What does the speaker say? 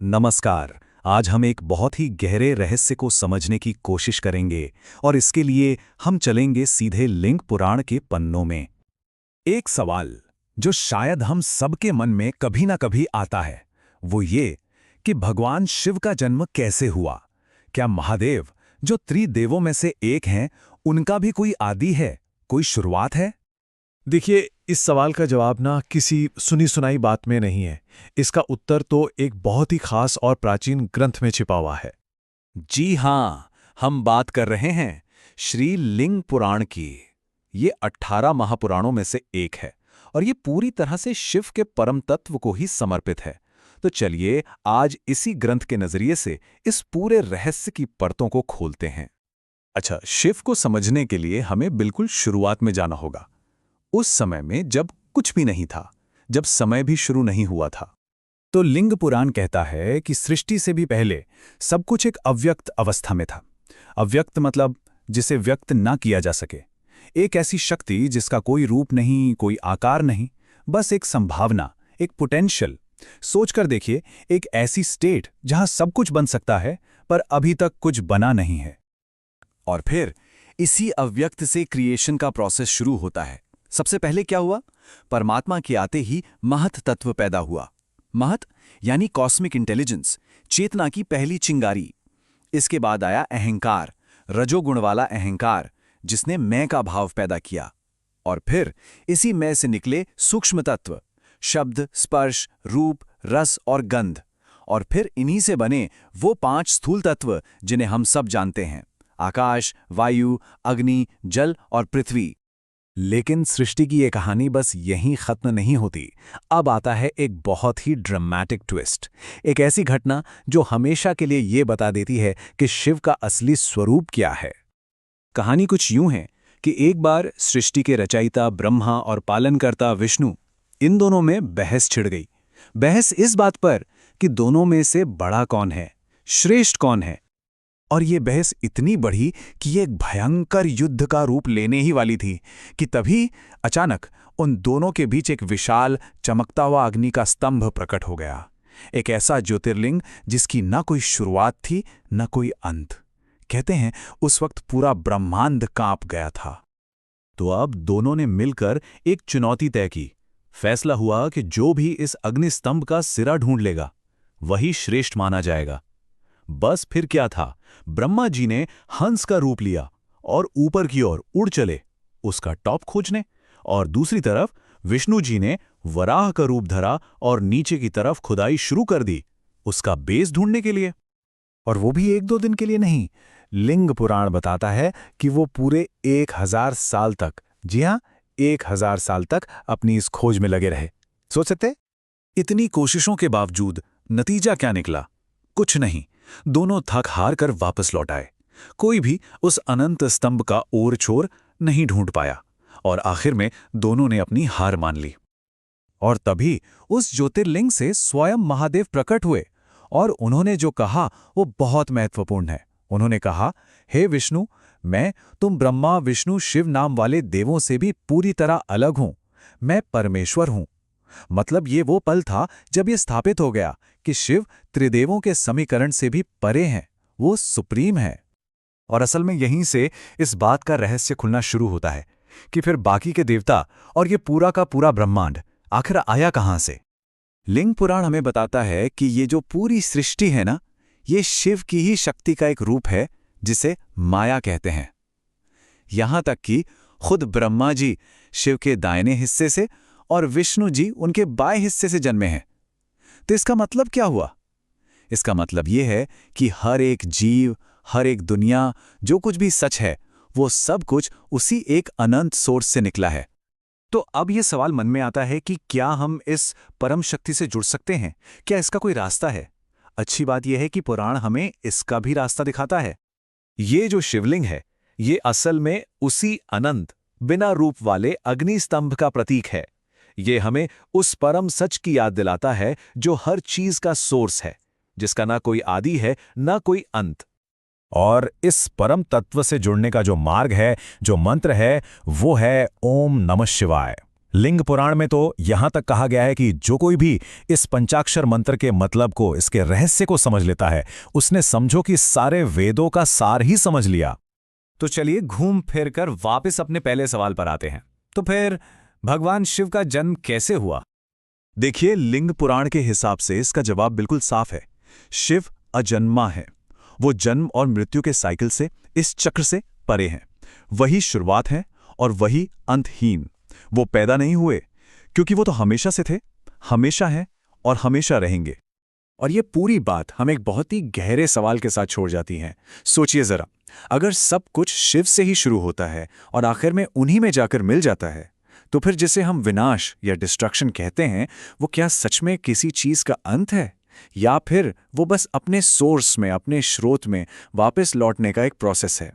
नमस्कार। आज हम एक बहुत ही गहरे रहस्य को समझने की कोशिश करेंगे और इसके लिए हम चलेंगे सीधे लिंग पुराण के पन्नों में। एक सवाल जो शायद हम सबके मन में कभी ना कभी आता है, वो ये कि भगवान शिव का जन्म कैसे हुआ। क्या महादेव, जो त्रिदेवों में से एक हैं, उनका भी कोई आदि है, कोई शुरुआत है? देखिए, इस सवाल का जवाब ना किसी सुनी सुनाई बात में नहीं है। इसका उत्तर तो एक बहुत ही खास और प्राचीन ग्रंथ में छिपा हुआ है। जी हाँ, हम बात कर रहे हैं श्री लिंग पुराण की। ये 18 महापुराणों में से एक है और ये पूरी तरह से शिव के परम तत्व को ही समर्पित है। तो चलिए आज इसी ग्रंथ के नजरिए से इस पूरे रहस्य की परतों को खोलते हैं। अच्छा, शिव को समझने के लिए हमें बिल्कुल शुरुआत में जाना होगा, उस समय में जब कुछ भी नहीं था, जब समय भी शुरू नहीं हुआ था। तो लिंग पुराण कहता है कि सृष्टि से भी पहले सब कुछ एक अव्यक्त अवस्था में था। अव्यक्त मतलब जिसे व्यक्त ना किया जा सके, एक ऐसी शक्ति जिसका कोई रूप नहीं, कोई आकार नहीं, बस एक संभावना, एक पोटेंशियल। सोचकर देखिए, एक ऐसी स्टेट जहां सब कुछ बन सकता है पर अभी तक कुछ बना नहीं है। और फिर इसी अव्यक्त से क्रिएशन का प्रोसेस शुरू होता है। सबसे पहले क्या हुआ? परमात्मा के आते ही महत तत्व पैदा हुआ। महत यानी कॉस्मिक इंटेलिजेंस, चेतना की पहली चिंगारी। इसके बाद आया अहंकार, रजोगुण वाला अहंकार, जिसने मैं का भाव पैदा किया। और फिर इसी मैं से निकले सूक्ष्म तत्व, शब्द, स्पर्श, रूप, रस और गंध। और फिर इन्हीं से बने वो 5 स्थूल तत्व जिन्हें हम सब जानते हैं: आकाश, वायु, अग्नि, जल और पृथ्वी। लेकिन सृष्टि की ये कहानी बस यहीं खत्म नहीं होती। अब आता है एक बहुत ही ड्रामेटिक ट्विस्ट, एक ऐसी घटना जो हमेशा के लिए ये बता देती है कि शिव का असली स्वरूप क्या है। कहानी कुछ यूं है कि एक बार सृष्टि के रचयिता ब्रह्मा और पालनकर्ता विष्णु, इन दोनों में बहस छिड़ गई। बहस इस बात पर कि दोनों में से बड़ा कौन है, श्रेष्ठ कौन है। और ये बहस इतनी बढ़ी कि ये एक भयंकर युद्ध का रूप लेने ही वाली थी कि तभी अचानक उन दोनों के बीच एक विशाल चमकता हुआ अग्नि का स्तंभ प्रकट हो गया। एक ऐसा ज्योतिर्लिंग जिसकी न कोई शुरुआत थी न कोई अंत। कहते हैं उस वक्त पूरा ब्रह्मांड कांप गया था। तो अब दोनों ने मिलकर एक चुनौती तय की। फैसला हुआ कि जो भी इस अग्नि स्तंभ का सिरा ढूंढ लेगा वही श्रेष्ठ माना जाएगा। बस फिर क्या था, ब्रह्मा जी ने हंस का रूप लिया और ऊपर की ओर उड़ चले उसका टॉप खोजने, और दूसरी तरफ विष्णु जी ने वराह का रूप धरा और नीचे की तरफ खुदाई शुरू कर दी उसका बेस ढूंढने के लिए। और वो भी 1-2 दिन के लिए नहीं। लिंग पुराण बताता है कि वो पूरे 1000 साल तक, जी हां, 1000 साल तक अपनी इस खोज में लगे रहे। सोच सकते? इतनी कोशिशों के बावजूद नतीजा क्या निकला? कुछ नहीं। दोनों थक हार कर वापस लौट आए। कोई भी उस अनंत स्तंभ का ओर छोर नहीं ढूंढ पाया और आखिर में दोनों ने अपनी हार मान ली। और तभी उस ज्योतिर्लिंग से स्वयं महादेव प्रकट हुए और उन्होंने जो कहा वो बहुत महत्वपूर्ण है। उन्होंने कहा, हे विष्णु, मैं तुम ब्रह्मा, विष्णु, शिव नाम वाले देवों से भी पूरी तरह अलग हूं। मैं परमेश्वर हूं। मतलब ये वो पल था जब ये स्थापित हो गया कि शिव त्रिदेवों के समीकरण से भी परे हैं, वो सुप्रीम है। और असल में यहीं से इस बात का रहस्य खुलना शुरू होता है कि फिर बाकी के देवता और ये पूरा का पूरा ब्रह्मांड आखिर आया कहां से। लिंग पुराण हमें बताता है कि ये जो पूरी सृष्टि है ना, ये शिव की ही शक्ति का एक रूप है जिसे माया कहते हैं। यहां तक कि खुद ब्रह्मा जी शिव के दाहिने हिस्से से और विष्णु जी उनके बाएं हिस्से से जन्मे हैं। तो इसका मतलब क्या हुआ? इसका मतलब यह है कि हर एक जीव, हर एक दुनिया, जो कुछ भी सच है, वो सब कुछ उसी एक अनंत सोर्स से निकला है। तो अब यह सवाल मन में आता है कि क्या हम इस परम शक्ति से जुड़ सकते हैं? क्या इसका कोई रास्ता है? अच्छी बात यह है कि पुराण हमें इसका भी रास्ता दिखाता है। ये जो शिवलिंग है, ये असल में उसी अनंत, बिना रूप वाले अग्नि स्तंभ का प्रतीक है। ये हमें उस परम सच की याद दिलाता है जो हर चीज का सोर्स है, जिसका ना कोई आदि है ना कोई अंत। और इस परम तत्व से जुड़ने का जो मार्ग है, जो मंत्र है, वो है ओम नमः शिवाय। लिंग पुराण में तो यहां तक कहा गया है कि जो कोई भी इस पंचाक्षर मंत्र के मतलब को, इसके रहस्य को समझ लेता है, उसने समझो कि सारे वेदों का सार ही समझ लिया। तो चलिए घूम फिर कर वापस अपने पहले सवाल पर आते हैं। तो फिर भगवान शिव का जन्म कैसे हुआ? देखिए, लिंग पुराण के हिसाब से इसका जवाब बिल्कुल साफ है। शिव अजन्मा है। वो जन्म और मृत्यु के साइकिल से, इस चक्र से परे हैं। वही शुरुआत है और वही अंतहीन। वो पैदा नहीं हुए, क्योंकि वो तो हमेशा से थे, हमेशा हैं और हमेशा रहेंगे। और ये पूरी बात हमें एक बहुत ही गहरे सवाल के साथ छोड़ जाती है। सोचिए जरा, अगर सब कुछ शिव से ही शुरू होता है और आखिर में उन्हीं में जाकर मिल जाता है, तो फिर जिसे हम विनाश या डिस्ट्रक्शन कहते हैं, वो क्या सच में किसी चीज का अंत है, या फिर वो बस अपने सोर्स में, अपने स्रोत में वापस लौटने का एक प्रोसेस है?